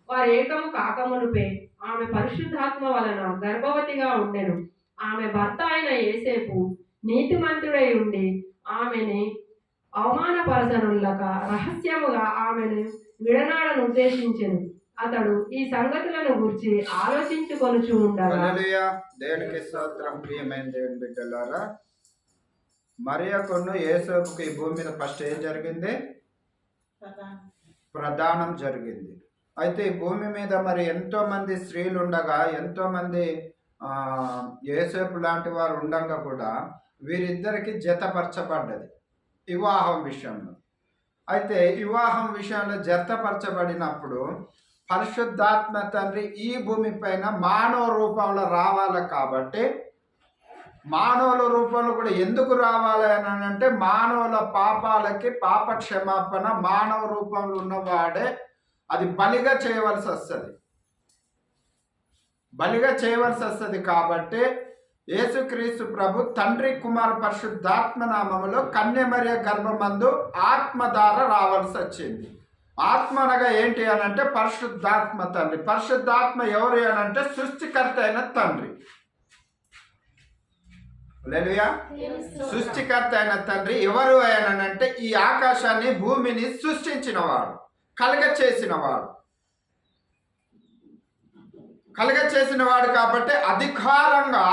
వారు ఏకము కాకమునుపే ఆమె పరిశుద్ధాత్మ వలన గర్భవతిగా ఉండెను. ఆమె భర్త అయిన యేసేపు నీతిమంతుడై ఉండి ఆమెని అవమానపరచనులక రహస్యముగా ఆమెను విడనాడను ఉద్దేశించెను. అతడు ఈ సంగతులను గురించి ఆలోచించుకొనుచు ఉండగా, దేవునికి స్తోత్రం. ప్రియమైన దేవుని బిడ్డలారా, మరియకును యేసేపుకు ఈ భూమి మీద ఫస్ట్ ఏం జరిగింది? ప్రదానం జరిగింది. అయితే ఈ భూమి మీద మరి ఎంతో మంది స్త్రీలు ఉండగా, ఎంతో మంది యేసేపు లాంటి వారు ఉండగా కూడా వీరిద్దరికి జతపరచబడ్డది వివాహం విషయంలో. అయితే వివాహం విషయంలో జతపరచబడినప్పుడు పరిశుద్ధాత్మ తండ్రి ఈ భూమి పైన మానవ రూపంలో రావాలి. కాబట్టి మానవుల రూపంలో కూడా ఎందుకు రావాలి అని అంటే, మానవుల పాపాలకి పాప క్షమాపణ మానవ రూపంలో ఉన్నవాడే అది బలిగా చేయవలసి వస్తుంది. కాబట్టి యేసుక్రీస్తు ప్రభు తండ్రి కుమార పరిశుద్ధాత్మ నామములో కన్యమర్య గర్భమందు ఆత్మ ద్వారా రావాల్సి వచ్చింది. ఆత్మ అనగా ఏంటి అని అంటే పరిశుద్ధాత్మ తండ్రి. పరిశుద్ధాత్మ ఎవరు అని అంటే సృష్టికర్త అయిన తండ్రి. హల్లెలూయా. సృష్టికర్త అయిన తండ్రి ఎవరు అంటే ఈ ఆకాశాన్ని భూమిని సృష్టించినవాడు, కలగ చేసినవాడు. కాబట్టి అధికారంగా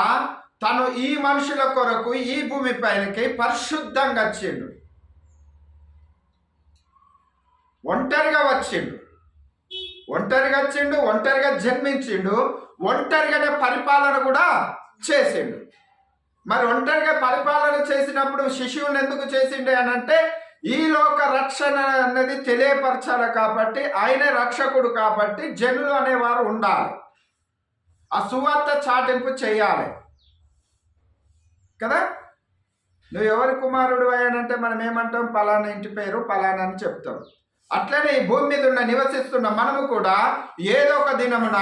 తను ఈ మనుషుల కొరకు ఈ భూమి పైనకి పరిశుద్ధంగా వచ్చిండు. ఒంటరిగా జన్మించిండు, ఒంటరిగానే పరిపాలన కూడా చేసిండు. మరి ఒంటరిగా పరిపాలన చేసినప్పుడు శిశువుని ఎందుకు చేసిండే అని అంటే ఈ లోక రక్షణ అనేది తెలియపరచాలి. కాబట్టి ఆయనే రక్షకుడు. కాబట్టి జనులు అనేవారు ఉండాలి, ఆ సువార్త చాటింపు చేయాలి కదా. నువ్వు ఎవరి కుమారుడు అయ్యానంటే మనం ఏమంటాం? పలానా ఇంటి పేరు పలానా అని చెప్తాం. అట్లనే ఈ భూమి మీద నివసిస్తున్న మనము కూడా ఏదో ఒక దినమున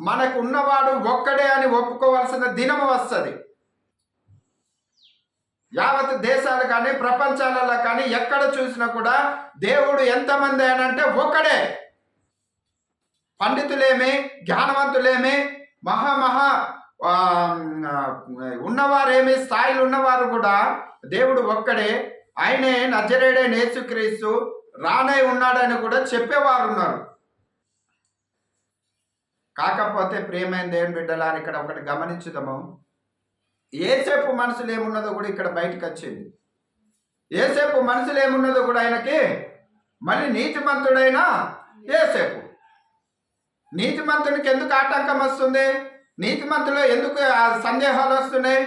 మనకు ఉన్నవాడు ఒక్కడే అని ఒప్పుకోవాల్సిన దినము వస్తుంది. యావత్ దేశాలు కానీ ప్రపంచాలలో కానీ ఎక్కడ చూసినా కూడా దేవుడు ఎంతమంది అనంటే ఒకడే. పండితులేమి, జ్ఞానవంతులేమి, మహా ఉన్నవారేమి, స్థాయిలు ఉన్నవారు కూడా దేవుడు ఒక్కడే. ఆయనే నజరేయుడైన యేసుక్రీస్తు రానై ఉన్నాడని కూడా చెప్పేవారు ఉన్నారు. కాకపోతే ప్రియమైన దేవుని బిడ్డలారా, ఇక్కడ ఒకటి గమనించుదాము. యేసేపు మనసులో ఏమున్నదో కూడా ఇక్కడ బయటకు వచ్చింది. యేసేపు మనసులో ఏమున్నదో కూడా ఆయనకి మళ్ళీ నీతిమంతుడైన యేసేపు. నీతిమంతునికి ఎందుకు ఆటంకం వస్తుంది? నీతిమంతులో ఎందుకు సందేహాలు వస్తున్నాయి?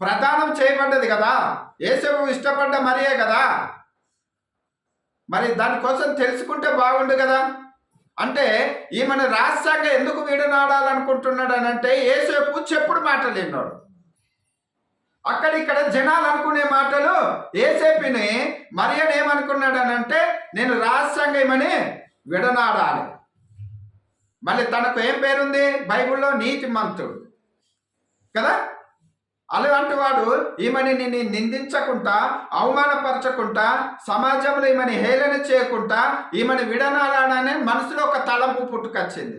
ప్రదానం చేయబడ్డది కదా, యేసేపు ఇష్టపడ్డ మరియే కదా. మరి దానికోసం తెలుసుకుంటే బాగుండు కదా. అంటే ఈమెను రహస్యంగా ఎందుకు విడనాడాలనుకుంటున్నాడు అని అంటే యేసేపు చెప్పుడు మాటలు విన్నాడు. అక్కడిక్కడ జనాలు అనుకునే మాటలు యేసేపుని మరియను ఏమనుకున్నాడు అని అంటే నేను రహస్యంగా ఈమెని విడనాడాలి. మళ్ళీ తనకు ఏం పేరుంది బైబిల్లో? నీతిమంతుడు కదా. అలాంటి వాడు ఈమెని నిందించకుండా, అవమానపరచకుండా, సమాజంలో ఈమెని హేళన చేయకుండా ఈమెని విడనాడాలని మనసులో ఒక తలంపు పుట్టుకొచ్చింది.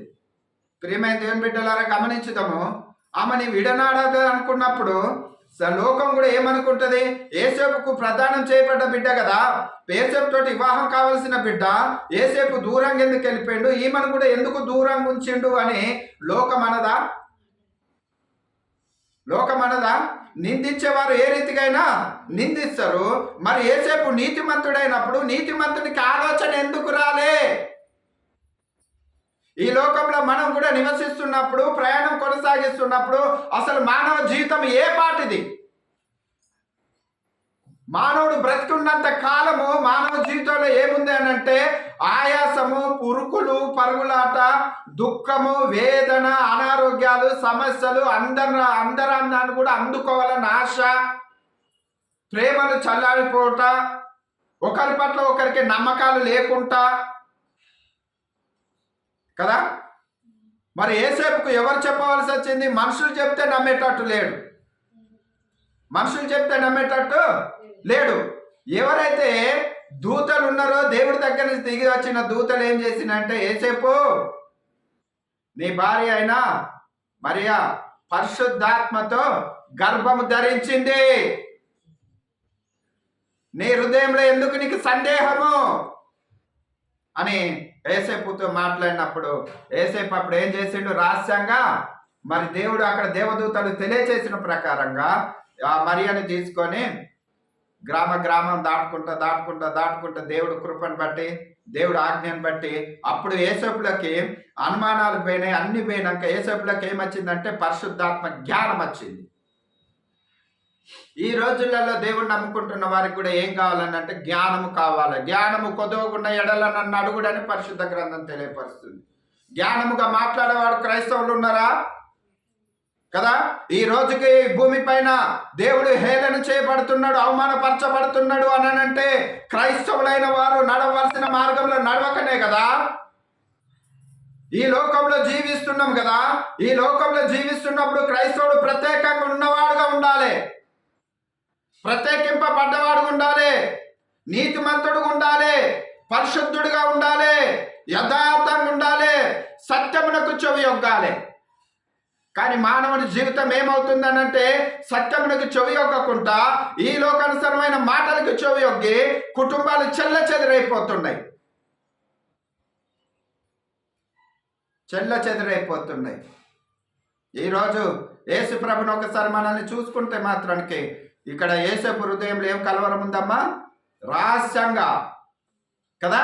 ప్రియమైన దేవుని బిడ్డలారా గమనించుదాము. ఆమెని విడనాడదు అనుకున్నప్పుడు లోకం కూడా ఏమనుకుంటుంది? యేసేపుకు ప్రదానం చేయబడ్డ బిడ్డ కదా, యేసేపు తోటి వివాహం కావాల్సిన బిడ్డ, యేసేపు దూరంగా ఎందుకు వెళ్ళిపోయిండు, ఈమెను కూడా ఎందుకు దూరంగా ఉంచిండు అని లోకమనదా? నిందించేవారు ఏ రీతికైనా నిందిస్తారు. మరి యేసేపు నీతిమంతుడైనప్పుడు నీతిమంతునికి ఆలోచన ఎందుకు రాలే? ఈ లోకంలో మనం కూడా నివసిస్తున్నప్పుడు, ప్రయాణం కొనసాగిస్తున్నప్పుడు అసలు మానవ జీవితం ఏ పాటిది? మానవుడు బ్రతికున్నంత కాలము మానవ జీవితంలో ఏముంది అని అంటే ఆయాసము, పురుకులు, పరుగులాట, దుఃఖము, వేదన, అనారోగ్యాలు, సమస్యలు, అందరాన్ని కూడా అందుకోవాలని ఆశ, ప్రేమను చల్లారిపోట, ఒకరి పట్ల ఒకరికి నమ్మకాలు లేకుండా కదా. మరి యేసేపుకు ఎవరు చెప్పవలసి వచ్చింది? మనుషులు చెప్తే నమ్మేటట్టు లేడు. ఎవరైతే దూతలు ఉన్నారో దేవుడి దగ్గర నుంచి దిగి వచ్చిన దూతలు ఏం చేసినంటే, యేసేపు నీ భార్య అయినా మరియా పరిశుద్ధాత్మతో గర్భము ధరించింది. నీ హృదయంలో ఎందుకు నీకు సందేహము అని యేసేపుతో మాట్లాడినప్పుడు యేసేపు అప్పుడు ఏం చేసిండు? రహస్యంగా మరి దేవుడు అక్కడ దేవదూతలు తెలియచేసిన ప్రకారంగా ఆ మరియని తీసుకొని గ్రామం దాటుకుంటా దేవుడు కృపను బట్టి, దేవుడు ఆజ్ఞను బట్టి అప్పుడు యేసేపులకి అనుమానాలు పోయినాయి. అన్ని పోయినాక యేసేపులకి ఏమొచ్చిందంటే పరిశుద్ధాత్మ జ్ఞానం వచ్చింది. ఈ రోజులలో దేవుడు నమ్ముకుంటున్న వారికి కూడా ఏం కావాలని అంటే జ్ఞానము కావాలి. జ్ఞానము కొదవకుండా ఎడల నన్ను అడుగుడని పరిశుద్ధ గ్రంథం తెలియపరుస్తుంది. జ్ఞానముగా మాట్లాడేవాడు క్రైస్తవులు ఉన్నారా? కదా, ఈ రోజుకి భూమి పైన దేవుడు హేళన చేయబడుతున్నాడు, అవమానపరచబడుతున్నాడు అని అంటే క్రైస్తవులైన వారు నడవలసిన మార్గంలో నడవకనే కదా. ఈ లోకంలో జీవిస్తున్నాం కదా. ఈ లోకంలో జీవిస్తున్నప్పుడు క్రైస్తవుడు ప్రత్యేకంగా ఉన్నవాడుగా ఉండాలి, ప్రత్యేకింపబడ్డవాడుగా ఉండాలి, నీతిమంతుడుగా ఉండాలి, పరిశుద్ధుడిగా ఉండాలి, యథార్థంగా ఉండాలి, సత్యమునకు చెవియొగ్గాలి. కానీ మానవుని జీవితం ఏమవుతుందనంటే సత్యమునకు చెవియొగ్గకుండా ఈ లోకానుసరమైన మాటలకు చెవియొగ్గి కుటుంబాలు చెల్లచెదరైపోతున్నాయి. ఈరోజు యేసు ప్రభుని ఒకసారి మనల్ని చూసుకుంటే మాత్రానికి ఇక్కడ యేసేపు హృదయంలో ఏం కలవరం ఉందమ్మా? రహస్యంగా కదా,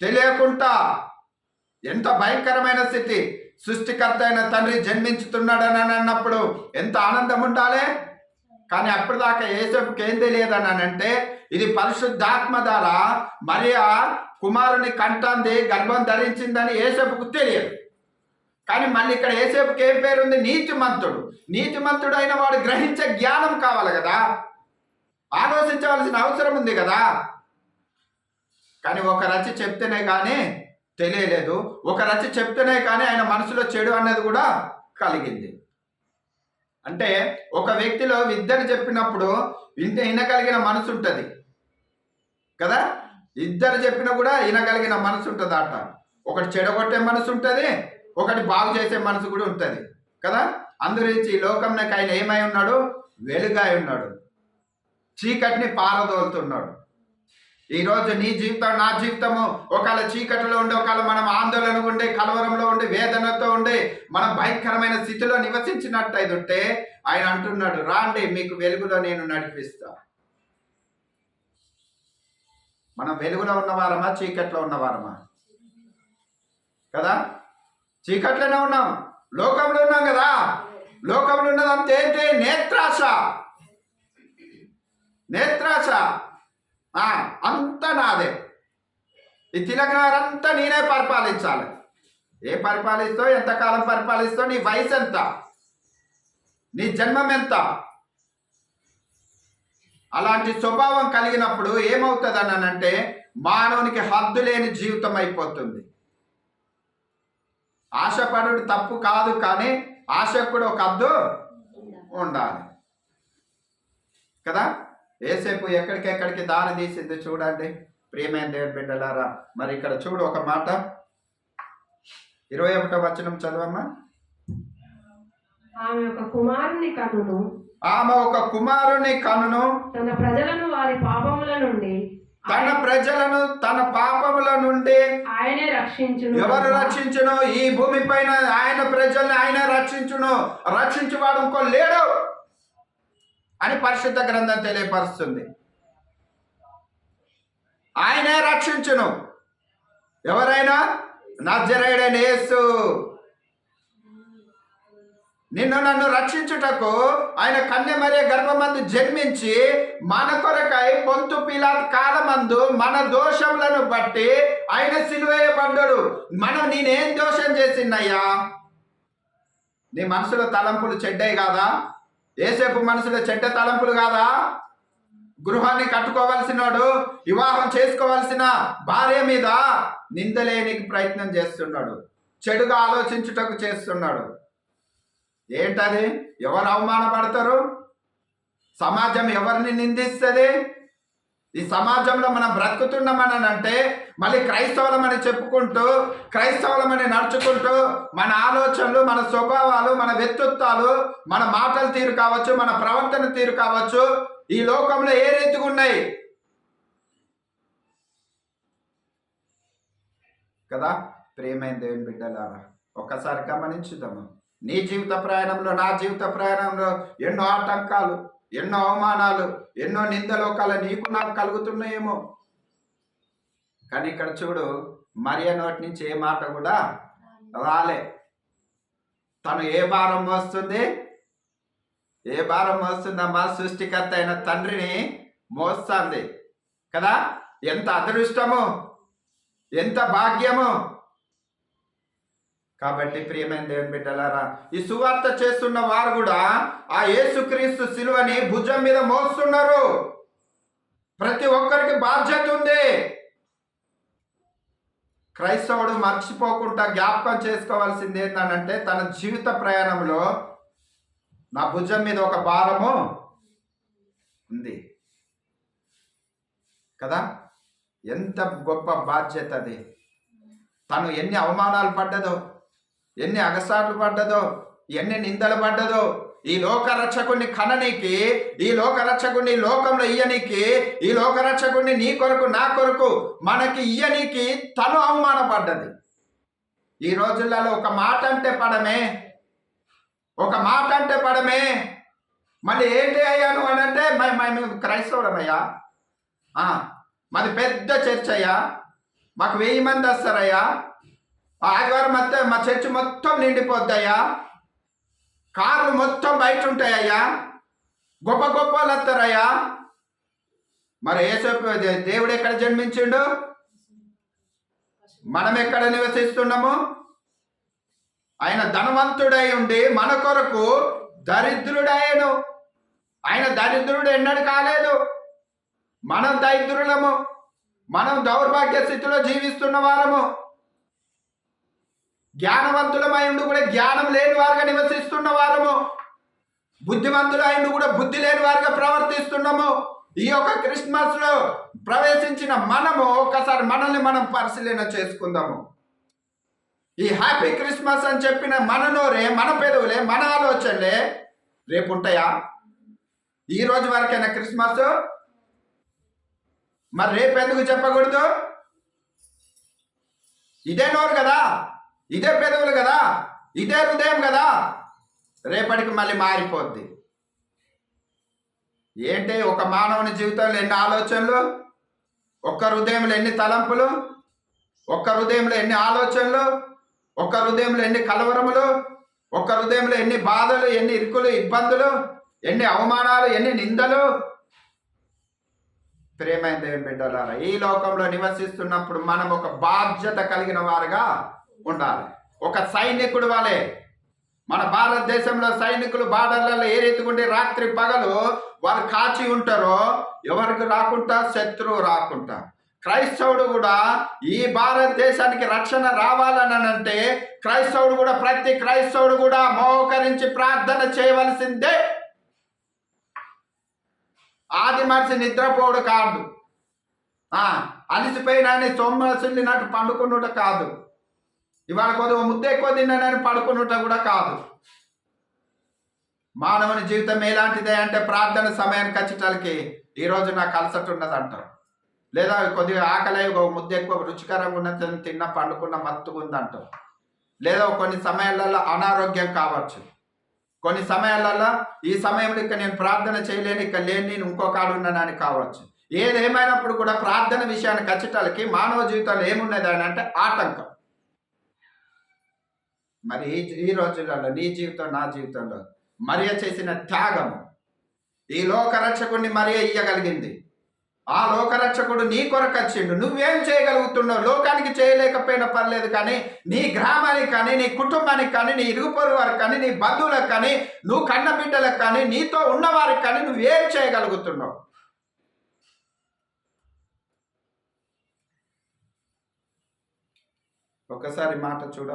తెలియకుండా. ఎంత భయంకరమైన స్థితి! సృష్టికర్త అయిన తండ్రి జన్మించుతున్నాడని అన్నప్పుడు ఎంత ఆనందం ఉండాలి. కానీ అప్పటిదాకా యేసేపుకి ఏం తెలియదని అంటే ఇది పరిశుద్ధాత్మ ద్వారా మరియా కుమారుని కంటంది, గర్భం ధరించిందని యేసేపుకు తెలియదు. కానీ మళ్ళీ ఇక్కడ యేసేపుకి ఏం పేరుంది? నీతిమంతుడు. నీతిమంతుడు అయిన వాడు గ్రహించే జ్ఞానం కావాలి కదా, ఆలోచించవలసిన అవసరం ఉంది కదా. కానీ ఒక రచ చెప్తేనే కానీ తెలియలేదు, ఒక రచ చెప్తేనే కానీ ఆయన మనసులో చెడు అన్నది కూడా కలిగింది. అంటే ఒక వ్యక్తిలో ఇద్దరు చెప్పినప్పుడు వినగలిగిన మనసు ఉంటుంది కదా, ఇద్దరు చెప్పినా కూడా వినగలిగిన మనసు ఉంటుంది అట. ఒకటి చెడగొట్టే మనసు ఉంటుంది, ఒకటి బాగు చేసే మనసు కూడా ఉంటుంది కదా. అందురించి ఈ లోకంలోకి ఆయన ఏమై ఉన్నాడు? వెలుగై ఉన్నాడు, చీకటిని పారదోలుతున్నాడు. ఈరోజు నీ జీవితం, నా జీవితము ఒకవేళ చీకటిలో ఉండి, ఒకవేళ మనం ఆందోళన ఉండి, కలవరంలో ఉండి, వేదనతో ఉండి, మనం భయంకరమైన స్థితిలో నివసించినట్టు ఉంటే ఆయన అంటున్నాడు, రాండి మీకు వెలుగులో నేను నడిపిస్తా. మనం వెలుగులో ఉన్నవారమా, చీకట్లో ఉన్నవారమా? కదా, చీకట్లోనే ఉన్నాం, లోకంలో ఉన్నాం కదా. లోకంలో ఉన్నదంతా ఏంటి? నేత్రాశ. అంతా నాదే. ఈ తిలకనారంతా నేనే పరిపాలించాలి. ఏ పరిపాలిస్తావు? ఎంతకాలం పరిపాలిస్తావు? నీ వయసు ఎంత? నీ జన్మం ఎంత? అలాంటి స్వభావం కలిగినప్పుడు ఏమవుతుంది అనంటే మానవునికి హద్దు లేని జీవితం అయిపోతుంది. ఆశపడు తప్పు కాదు, కానీ ఆశకు కూడా ఒక హద్దు ఉండాలి కదా. యేసేపు ఎక్కడికెక్కడికి దారి తీసింది చూడండి ప్రియమైన దేవుని బిడ్డలారా. మరి ఇక్కడ చూడు ఒక మాట, 21వ వచనం చదవమ్మా. ఆమె ఒక కుమారుని కనును తన ప్రజలను వారి పాపముల నుండి, తన పాపముల నుండి ఆయనే రక్షించును. ఎవరు రక్షించును? ఈ భూమి పైన ఆయన ప్రజల్ని ఆయన రక్షించును. రక్షించువాడు ఇంకో లేడు అని పరిశుద్ధ గ్రంథం తెలియపరుస్తుంది. ఆయనే రక్షించును. ఎవరైనా? నజరేయుడైన యేసు. నన్ను రక్షించుటకు ఆయన కన్యమరియ గర్భమందు జన్మించి మన కొరకై పొంతు పిలాతు కాలమందు మన దోషములను బట్టి ఆయన సిలువేయబడ్డాడు. నేనేం దోషం చేసినయ్యా? నీ మనసులో తలంపులు చెడ్డాయి కాదా? యేసేపు మనసులో చెడ్డ తలంపులు కాదా? గృహాన్ని కట్టుకోవలసినాడు, వివాహం చేసుకోవలసిన భార్య మీద నిందలేనికి ప్రయత్నం చేస్తున్నాడు, చెడుగా ఆలోచించుటకు చేస్తున్నాడు. ఏంటది? ఎవరు అవమానపడతారు? సమాజం ఎవరిని నిందిస్తుంది? ఈ సమాజంలో మనం బ్రతుకుతున్నామని అంటే మళ్ళీ క్రైస్తవులమని చెప్పుకుంటూ క్రైస్తవులమని నడుచుకుంటూ మన ఆలోచనలు, మన స్వభావాలు, మన వ్యక్తిత్వాలు, మన మాటల తీరు కావచ్చు, మన ప్రవర్తన తీరు కావచ్చు, ఈ లోకంలో ఏ రీతిగా ఉన్నాయి కదా. ప్రియమైన దేవుని బిడ్డలారా, ఒక్కసారి గమనించుదాము. నీ జీవిత ప్రయాణంలో, నా జీవిత ప్రయాణంలో ఎన్నో ఆటంకాలు, ఎన్నో అవమానాలు, ఎన్నో నిందలు నీకు నాకు కలుగుతున్నాయేమో. కానీ ఇక్కడ చూడు, మరియ నోటి నుంచి ఏ మాట కూడా రాలే. తను ఏ భారం మోస్తుంది? ఏ భారం మోస్తుందమ్మా? సృష్టికర్త అయిన తండ్రిని మోస్తుంది కదా. ఎంత అదృష్టము, ఎంత భాగ్యము. కాబట్టి ప్రియమైన దేవుని బిడ్డలారా, ఈ సువార్త చేస్తున్న వారు కూడా ఆ యేసుక్రీస్తు శిలువని భుజం మీద మోస్తున్నారు. ప్రతి ఒక్కరికి బాధ్యత ఉంది. క్రైస్తవుడు మర్చిపోకుండా జ్ఞాపకం చేసుకోవాల్సింది ఏంటంటే, తన జీవిత ప్రయాణంలో నా భుజం మీద ఒక భారము ఉంది కదా. ఎంత గొప్ప బాధ్యత అది. తను ఎన్ని అవమానాలు పడ్డదో, ఎన్ని అగసాట్లు పడ్డదో, ఎన్ని నిందలు పడ్డదో, ఈ లోకరక్షకుడిని కననీకి, ఈ లోకరక్షకుడిని లోకంలో ఇయ్యనీకి, ఈ లోకరక్షకుడిని నీ కొరకు నా కొరకు మనకి ఇయ్యనీకి తను అవమానపడ్డది. ఈ రోజులలో ఒక మాట అంటే పడమే, ఒక మాట అంటే పడమే. మళ్ళీ ఏంటి అయ్యాను అని అంటే, మేము క్రైస్తవులమయ్యా, మాది పెద్ద చర్చ్ అయ్యా, మాకు 1000 మంది వస్తారయ్యా, ఆదివారం మొత్తం మా చర్చ్ మొత్తం నిండిపోద్దయ్యా, కార్లు మొత్తం బయట ఉంటాయ్యా, గొప్ప గొప్ప వాళ్ళు వస్తారయ్యా. మరి యేసు దేవుడు ఎక్కడ జన్మించిండు? మనం ఎక్కడ నివసిస్తున్నాము? ఆయన ధనవంతుడై ఉండి మన కొరకు దరిద్రుడయ్యను. ఆయన దరిద్రుడు ఎన్నడూ కాలేదు. మనం దరిద్రులము, మనం దౌర్భాగ్య స్థితిలో జీవిస్తున్న వారము. జ్ఞానవంతులమై ఉండి కూడా జ్ఞానం లేని వారుగా నివసిస్తున్న వారము. బుద్ధిమంతులై ఉండి కూడా బుద్ధి లేని వారుగా ప్రవర్తిస్తున్నాము. ఈ యొక్క క్రిస్మస్ లో ప్రవేశించిన మనము ఒకసారి మనల్ని మనం పరిశీలన చేసుకుందాము. ఈ హ్యాపీ క్రిస్మస్ అని చెప్పిన మన నోరే, మన పెదవులే, మన ఆలోచనలే రేపు ఉంటాయా? ఈ రోజు వరకైనా క్రిస్మస్, మరి రేపు ఎందుకు చెప్పకూడదు? ఇదే నోరు కదా, ఇదే పెదవులు కదా, ఇదే హృదయం కదా. రేపటికి మళ్ళీ మారిపోద్ది. ఏంటి, ఒక మానవుని జీవితంలో ఎన్ని ఆలోచనలు, ఒక్క హృదయంలో ఎన్ని తలంపులు, ఒక్క హృదయంలో ఎన్ని ఆలోచనలు, ఒక్క హృదయంలో ఎన్ని కలవరములు, ఒక్క హృదయంలో ఎన్ని బాధలు, ఎన్ని ఇరుకులు, ఇబ్బందులు, ఎన్ని అవమానాలు, ఎన్ని నిందలు. ప్రియమైన దేవుని బిడ్డలారా, ఈ లోకంలో నివసిస్తున్నప్పుడు మనం ఒక బాధ్యత కలిగిన వారుగా ఉండాలి. ఒక సైనికుడు వలె. మన భారతదేశంలో సైనికులు బార్డర్లలో ఏ రీతిగా ఉండి రాత్రి పగలు వారు కాచి ఉంటారో, ఎవరికి రాకుండా, శత్రువు రాకుండా. క్రైస్తవుడు కూడా ఈ భారతదేశానికి రక్షణ రావాలని అంటే క్రైస్తవుడు కూడా, ప్రతి క్రైస్తవుడు కూడా మోకరించి ప్రార్థన చేయవలసిందే. ఆది మనిషి నిద్రపోవడం కాదు, అలిసిపోయినా సొమ్మసిల్లినట్టు పండుకున్నట కాదు, ఇవాళ కొద్దిగా ముద్ద ఎక్కువ తిన్నానని పడుకున్నట కూడా కాదు. మానవుని జీవితం ఎలాంటిదే అంటే, ప్రార్థన సమయానికి వచ్చేటానికి ఈరోజు నాకు అలసట ఉన్నది అంటారు, లేదా కొద్దిగా ఆకలి ఒక ముద్ద ఎక్కువ రుచికరంగా ఉన్నది తిన్న పండుకున్న మత్తుగా ఉందంటారు, లేదా కొన్ని సమయాలలో అనారోగ్యం కావచ్చు, కొన్ని సమయాలలో ఈ సమయంలో ఇక్కడ నేను ప్రార్థన చేయలేని, ఇక్కడ లేని నేను ఇంకొక ఉన్నానని కావచ్చు. ఏదేమైనప్పుడు కూడా ప్రార్థన విషయానికి వచ్చేటానికి మానవ జీవితంలో ఏమున్నది అని అంటే ఆటంకం. మరి ఈ రోజులలో నీ జీవితం, నా జీవితంలో మరియ చేసిన త్యాగము, ఈ లోకరక్షకుడిని మరియ ఇయ్యగలిగింది. ఆ లోకరక్షకుడు నీ కొరకు వచ్చిండు. నువ్వేం చేయగలుగుతున్నావు? లోకానికి చేయలేకపోయినా పర్లేదు, కానీ నీ గ్రామానికి కానీ, నీ కుటుంబానికి కానీ, నీ ఇరుగు పొరుగు వారికి కానీ, నీ బంధువులకు కానీ, నువ్వు కన్న బిడ్డలకు కానీ, నీతో ఉన్నవారికి కానీ నువ్వేం చేయగలుగుతున్నావు? ఒకసారి మాట చూడము.